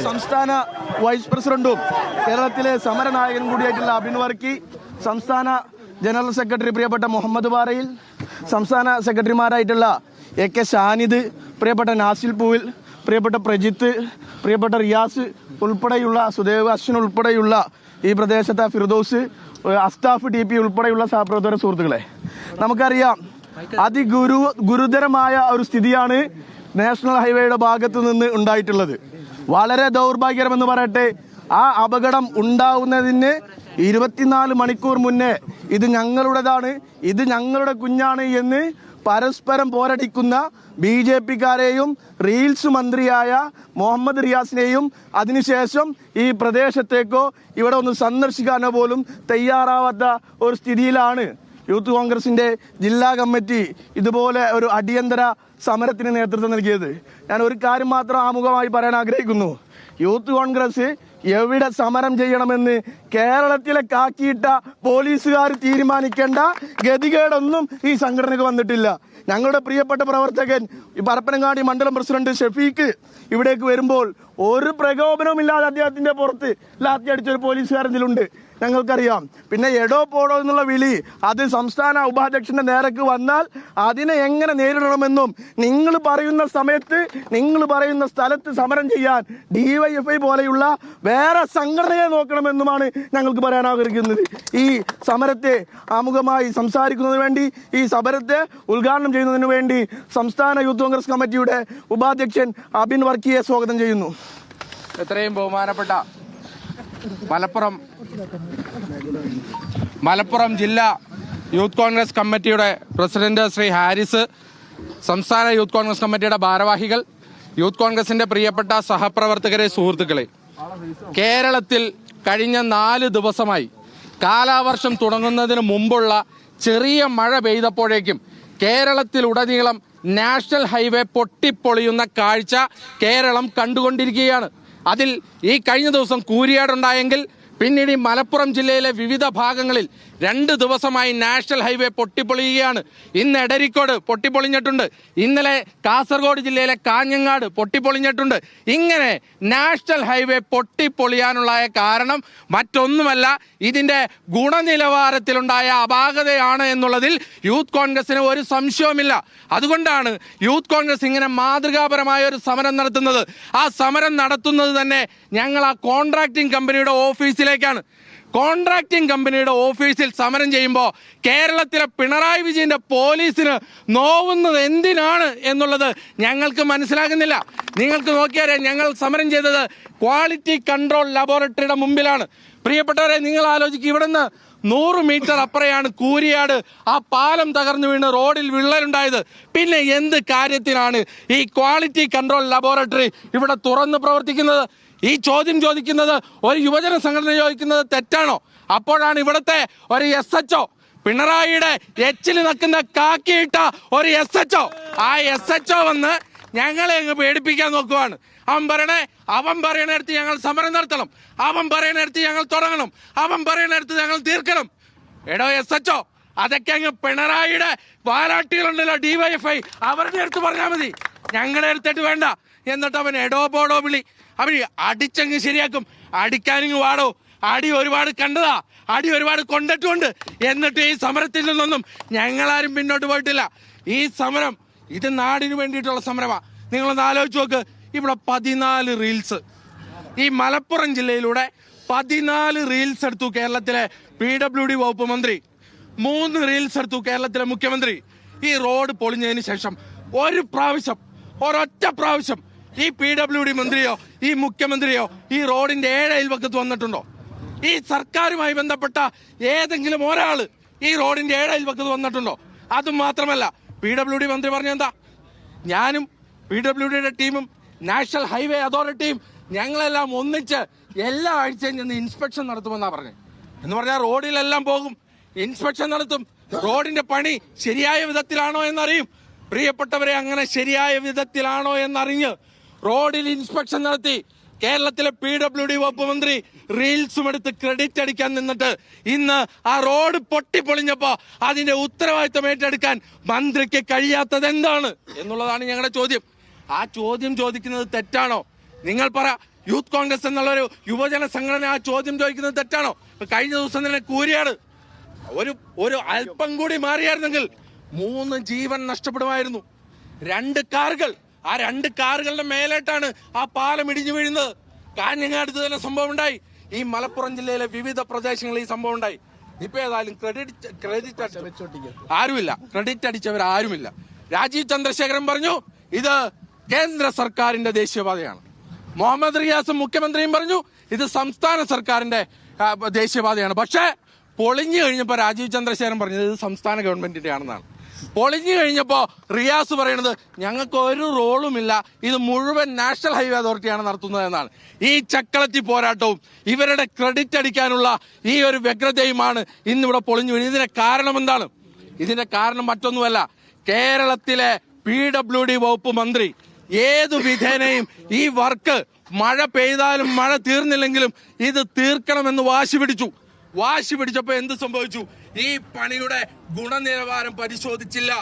സംസ്ഥാന വൈസ് പ്രസിഡന്റും കേരളത്തിലെ സമരനായകനും കൂടിയായിട്ടുള്ള അബിൻ വർക്കി, സംസ്ഥാന ജനറൽ സെക്രട്ടറി പ്രിയപ്പെട്ട മുഹമ്മദ് ബാറയിൽ, സംസ്ഥാന സെക്രട്ടറിമാരായിട്ടുള്ള AK ഷാനിദ്, പ്രിയപ്പെട്ട നാസിൽ പൂവിൽ, പ്രിയപ്പെട്ട പ്രജിത്ത്, പ്രിയപ്പെട്ട റിയാസ് ഉൾപ്പെടെയുള്ള സുദേവ് അശ്വിൻ ഉൾപ്പെടെയുള്ള ഈ പ്രദേശത്തെ ഫിർദൌസ്, അസ്താഫ് TP ഉൾപ്പെടെയുള്ള സഹപ്രവർത്തക സുഹൃത്തുക്കളെ, നമുക്കറിയാം ഗുരുതരമായ ഒരു സ്ഥിതിയാണ് നാഷണൽ ഹൈവേയുടെ ഭാഗത്ത് നിന്ന് ഉണ്ടായിട്ടുള്ളത്. വളരെ ദൗർഭാഗ്യകരമെന്ന് പറയട്ടെ, ആ അപകടം ഉണ്ടാവുന്നതിന് 24 മണിക്കൂർ മുന്നേ ഇത് ഞങ്ങളുടേതാണ്, ഇത് ഞങ്ങളുടെ കുഞ്ഞാണ് എന്ന് പരസ്പരം പോരടിക്കുന്ന BJP-കാരെയും റീൽസ് മന്ത്രിയായ മുഹമ്മദ് റിയാസിനെയും അതിനുശേഷം ഈ പ്രദേശത്തേക്കോ ഇവിടെ ഒന്ന് സന്ദർശിക്കാനോ പോലും തയ്യാറാവാത്ത ഒരു സ്ഥിതിയിലാണ് യൂത്ത് കോൺഗ്രസിന്റെ ജില്ലാ കമ്മിറ്റി ഇതുപോലെ ഒരു അടിയന്തര സമരത്തിന് നേതൃത്വം നൽകിയത്. ഞാൻ ഒരു കാര്യം മാത്രം ആമുഖമായി പറയാൻ ആഗ്രഹിക്കുന്നു. യൂത്ത് കോൺഗ്രസ് എവിടെ സമരം ചെയ്യണമെന്ന് കേരളത്തിലെ കാക്കിയിട്ട പോലീസുകാർ തീരുമാനിക്കേണ്ട ഗതികേടൊന്നും ഈ സംഘടനയ്ക്ക് വന്നിട്ടില്ല. ഞങ്ങളുടെ പ്രിയപ്പെട്ട പ്രവർത്തകൻ ഈ പരപ്പനങ്ങാടി മണ്ഡലം പ്രസിഡന്റ് ഷഫീഖ് ഇവിടേക്ക് വരുമ്പോൾ ഒരു പ്രകോപനവും ഇല്ലാതെ അദ്ദേഹത്തിന്റെ പുറത്ത് ലാത്തി അടിച്ചൊരു പോലീസുകാരനിലുണ്ട്, ഞങ്ങൾക്കറിയാം. പിന്നെ എടോ പോടോ എന്നുള്ള വിളി അത് സംസ്ഥാന ഉപാധ്യക്ഷന്റെ നേരക്ക് വന്നാൽ അതിനെ എങ്ങനെ നേരിടണമെന്നും നിങ്ങൾ പറയുന്ന സമയത്ത് നിങ്ങൾ പറയുന്ന സ്ഥലത്ത് സമരം ചെയ്യാൻ DYFI പോലെയുള്ള വേറെ സംഘടനയെ നോക്കണമെന്നുമാണ് ഞങ്ങൾക്ക് പറയാൻ ആഗ്രഹിക്കുന്നത്. ഈ സമരത്തെ ആമുഖമായി സംസാരിക്കുന്നതിന് വേണ്ടി, ഈ സമരത്തെ ഉദ്ഘാടനം ചെയ്യുന്നതിന് വേണ്ടി സംസ്ഥാന യൂത്ത് കോൺഗ്രസ് കമ്മിറ്റിയുടെ ഉപാധ്യക്ഷൻ അബിൻ വർക്കിയെ സ്വാഗതം ചെയ്യുന്നു. എത്രയും ബഹുമാനപ്പെട്ട മലപ്പുറം ജില്ലാ യൂത്ത് കോൺഗ്രസ് കമ്മിറ്റിയുടെ പ്രസിഡന്റ് ശ്രീ ഹാരിസ്, സംസ്ഥാന യൂത്ത് കോൺഗ്രസ് കമ്മിറ്റിയുടെ ഭാരവാഹികൾ, യൂത്ത് കോൺഗ്രസിന്റെ പ്രിയപ്പെട്ട സഹപ്രവർത്തകരെ, സുഹൃത്തുക്കളെ, കേരളത്തിൽ കഴിഞ്ഞ 4 ദിവസമായി കാലാവർഷം തുടങ്ങുന്നതിന് മുമ്പുള്ള ചെറിയ മഴ പെയ്തപ്പോഴേക്കും കേരളത്തിലുടനീളം നാഷണൽ ഹൈവേ പൊട്ടിപ്പൊളിയുന്ന കാഴ്ച കേരളം കണ്ടുകൊണ്ടിരിക്കുകയാണ്. അതിൽ ഈ കഴിഞ്ഞ ദിവസം കൂരിയാടുണ്ടായെങ്കിൽ പിന്നീട് ഈ മലപ്പുറം ജില്ലയിലെ വിവിധ ഭാഗങ്ങളിൽ 2 ദിവസമായി നാഷണൽ ഹൈവേ പൊട്ടിപ്പൊളിയുകയാണ്. ഇന്ന് എടരിക്കോട് പൊട്ടിപ്പൊളിഞ്ഞിട്ടുണ്ട്, ഇന്നലെ കാസർഗോഡ് ജില്ലയിലെ കാഞ്ഞങ്ങാട് പൊട്ടിപ്പൊളിഞ്ഞിട്ടുണ്ട്. ഇങ്ങനെ നാഷണൽ ഹൈവേ പൊട്ടിപ്പൊളിയാനുള്ള കാരണം മറ്റൊന്നുമല്ല, ഇതിൻ്റെ ഗുണനിലവാരത്തിലുണ്ടായ അപാകതയാണ് എന്നുള്ളതിൽ യൂത്ത് കോൺഗ്രസിന് ഒരു സംശയവുമില്ല. അതുകൊണ്ടാണ് യൂത്ത് കോൺഗ്രസ് ഇങ്ങനെ മാതൃകാപരമായ ഒരു സമരം നടത്തുന്നത്. ആ സമരം നടത്തുന്നത് തന്നെ ഞങ്ങൾ ആ കോൺട്രാക്ടിംഗ് കമ്പനിയുടെ ഓഫീസിലേക്കാണ്. കോൺട്രാക്ടിംഗ് കമ്പനിയുടെ ഓഫീസിൽ സമരം ചെയ്യുമ്പോൾ കേരളത്തിലെ പിണറായി വിജയന്റെ പോലീസിന് നോവുന്നത് എന്തിനാണ് എന്നുള്ളത് ഞങ്ങൾക്ക് മനസ്സിലാകുന്നില്ല. നിങ്ങൾക്ക് നോക്കിയാൽ ഞങ്ങൾ സമരം ചെയ്തത് ക്വാളിറ്റി കൺട്രോൾ ലബോറട്ടറിയുടെ മുമ്പിലാണ്. പ്രിയപ്പെട്ടവരെ, നിങ്ങൾ ആലോചിക്കുക, ഇവിടുന്ന് 100 മീറ്റർ അപ്പുറയാണ് കൂരിയാട്. ആ പാലം തകർന്നു വീണ് റോഡിൽ വിള്ളലുണ്ടായത്. പിന്നെ എന്ത് കാര്യത്തിനാണ് ഈ ക്വാളിറ്റി കൺട്രോൾ ലബോറട്ടറി ഇവിടെ തുറന്ന് പ്രവർത്തിക്കുന്നത്? ഈ ചോദ്യം ചോദിക്കുന്നത് ഒരു യുവജന സംഘടന ചോദിക്കുന്നത് തെറ്റാണോ? അപ്പോഴാണ് ഇവിടുത്തെ ഒരു SHO, പിണറായിയുടെ എച്ചിൽ നിൽക്കുന്ന കാക്കിയിട്ട ഒരു SHO, ആ SHO വന്ന് ഞങ്ങളെ അങ്ങ് പേടിപ്പിക്കാൻ നോക്കുവാണ്. അവൻ പറയണടുത്ത് ഞങ്ങൾ സമരം നടത്തണം, അവൻ പറയണടുത്ത് ഞങ്ങൾ തുടങ്ങണം, അവൻ പറയണടുത്ത് ഞങ്ങൾ തീർക്കണം. എടോ SHO, അതൊക്കെ അങ്ങ് പിണറായിയുടെ വാലാട്ടികളുണ്ടല്ലോ DYFI, അവരുടെ അടുത്ത് പറഞ്ഞാൽ മതി, ഞങ്ങളെ അടുത്തിട്ട് വേണ്ട. എന്നിട്ട് അവൻ എടോ പോടോ വിളി, അവൻ അടിച്ചങ്ങ് ശരിയാക്കും. അടിക്കാനിങ്ങ് വാടോ, അടി ഒരുപാട് കണ്ടതാ, അടി ഒരുപാട് കൊണ്ടിട്ടുണ്ട്. എന്നിട്ട് ഈ സമരത്തിൽ നിന്നൊന്നും ഞങ്ങളാരും പിന്നോട്ട് പോയിട്ടില്ല. ഈ സമരം ഇത് നാടിന് വേണ്ടിയിട്ടുള്ള സമരമാണ്. നിങ്ങളൊന്ന് ആലോചിച്ച് നോക്ക്, ഇവിടെ 14 റീൽസ്, ഈ മലപ്പുറം ജില്ലയിലൂടെ 14 റീൽസ് എടുത്തു കേരളത്തിലെ PWD വകുപ്പ് മന്ത്രി, 3 റീൽസ് എടുത്തു കേരളത്തിലെ മുഖ്യമന്ത്രി. ഈ റോഡ് പൊളിഞ്ഞതിന് ശേഷം ഒരൊറ്റ പ്രാവശ്യം ഈ PWD മന്ത്രിയോ ഈ മുഖ്യമന്ത്രിയോ ഈ റോഡിന്റെ 7 അയൽവക്കത്ത് വന്നിട്ടുണ്ടോ? ഈ സർക്കാരുമായി ബന്ധപ്പെട്ട ഏതെങ്കിലും ഒരാൾ ഈ റോഡിന്റെ 7 അയൽവക്കത്ത് വന്നിട്ടുണ്ടോ? അതും മാത്രമല്ല, PWD മന്ത്രി പറഞ്ഞെന്താ, ഞാനും PWDയുടെ ടീമും നാഷണൽ ഹൈവേ അതോറിറ്റിയും ഞങ്ങളെല്ലാം ഒന്നിച്ച് എല്ലാ ആഴ്ചയും ചെന്ന് ഇൻസ്പെക്ഷൻ നടത്തുമെന്നാണ് പറഞ്ഞത്. എന്ന് പറഞ്ഞാൽ റോഡിലെല്ലാം പോകും, ഇൻസ്പെക്ഷൻ നടത്തും, റോഡിന്റെ പണി ശരിയായ വിധത്തിലാണോ എന്നറിയും. പ്രിയപ്പെട്ടവരെ, അങ്ങനെ ശരിയായ വിധത്തിലാണോ എന്നറിഞ്ഞ് റോഡിൽ ഇൻസ്പെക്ഷൻ നടത്തി കേരളത്തിലെ PWD വകുപ്പ് മന്ത്രി റീൽസും എടുത്ത് ക്രെഡിറ്റ് അടിക്കാൻ നിന്നിട്ട് ഇന്ന് ആ റോഡ് പൊട്ടിപ്പൊളിഞ്ഞപ്പോ അതിന്റെ ഉത്തരവാദിത്തം ഏറ്റെടുക്കാൻ മന്ത്രിക്ക് കഴിയാത്തത് എന്താണ് എന്നുള്ളതാണ് ഞങ്ങളുടെ ചോദ്യം. ആ ചോദ്യം ചോദിക്കുന്നത് തെറ്റാണോ? നിങ്ങൾ പറ. യൂത്ത് കോൺഗ്രസ് എന്നുള്ളൊരു യുവജന സംഘടന ആ ചോദ്യം ചോദിക്കുന്നത് തെറ്റാണോ? കഴിഞ്ഞ ദിവസം തന്നെ കൂരിയാട് ഒരു അല്പം കൂടി മാറിയായിരുന്നെങ്കിൽ 3 ജീവൻ നഷ്ടപ്പെടുമായിരുന്നു. 2 കാറുകൾ, ആ 2 കാറുകളുടെ മേലേട്ടാണ് ആ പാലം ഇടിഞ്ഞു വീഴുന്നത്. കാഞ്ഞങ്ങാടുത്ത് തന്നെ സംഭവം ഉണ്ടായി. ഈ മലപ്പുറം ജില്ലയിലെ വിവിധ പ്രദേശങ്ങളിൽ ഈ സംഭവം ഉണ്ടായി. ഇപ്പൊ ഏതായാലും ക്രെഡിറ്റ് ആരുമില്ല, ക്രെഡിറ്റ് അടിച്ചവർ ആരുമില്ല. രാജീവ് ചന്ദ്രശേഖരൻ പറഞ്ഞു ഇത് കേന്ദ്ര സർക്കാരിന്റെ ദേശീയപാതയാണ്. മുഹമ്മദ് റിയാസും മുഖ്യമന്ത്രിയും പറഞ്ഞു ഇത് സംസ്ഥാന സർക്കാരിന്റെ ദേശീയപാതയാണ്. പക്ഷേ പൊളിഞ്ഞു കഴിഞ്ഞപ്പോൾ രാജീവ് ചന്ദ്രശേഖരൻ പറഞ്ഞത് ഇത് സംസ്ഥാന ഗവൺമെന്റിന്റെ ആണെന്നാണ്. പൊളിഞ്ഞു കഴിഞ്ഞപ്പോൾ റിയാസ് പറയുന്നത് ഞങ്ങൾക്ക് ഒരു റോളുമില്ല, ഇത് മുഴുവൻ നാഷണൽ ഹൈവേ അതോറിറ്റിയാണ് നടത്തുന്നത് എന്നാണ്. ഈ ചക്കളത്തി പോരാട്ടവും ഇവരുടെ ക്രെഡിറ്റ് അടിക്കാനുള്ള ഈ ഒരു വ്യഗ്രതയുമാണ് ഇന്നിവിടെ പൊളിഞ്ഞു വീഴുന്നത്. ഇതിന്റെ കാരണം എന്താണ്? ഇതിന്റെ കാരണം മറ്റൊന്നുമല്ല, കേരളത്തിലെ PWD വകുപ്പ് മന്ത്രി ഏതു വിധേനയും ഈ വർക്ക് മഴ പെയ്താലും മഴ തീർന്നില്ലെങ്കിലും ഇത് തീർക്കണമെന്ന് വാശി പിടിച്ചപ്പോ എന്ത് സംഭവിച്ചു? ഈ പണിയുടെ ഗുണനിലവാരം പരിശോധിച്ചില്ല.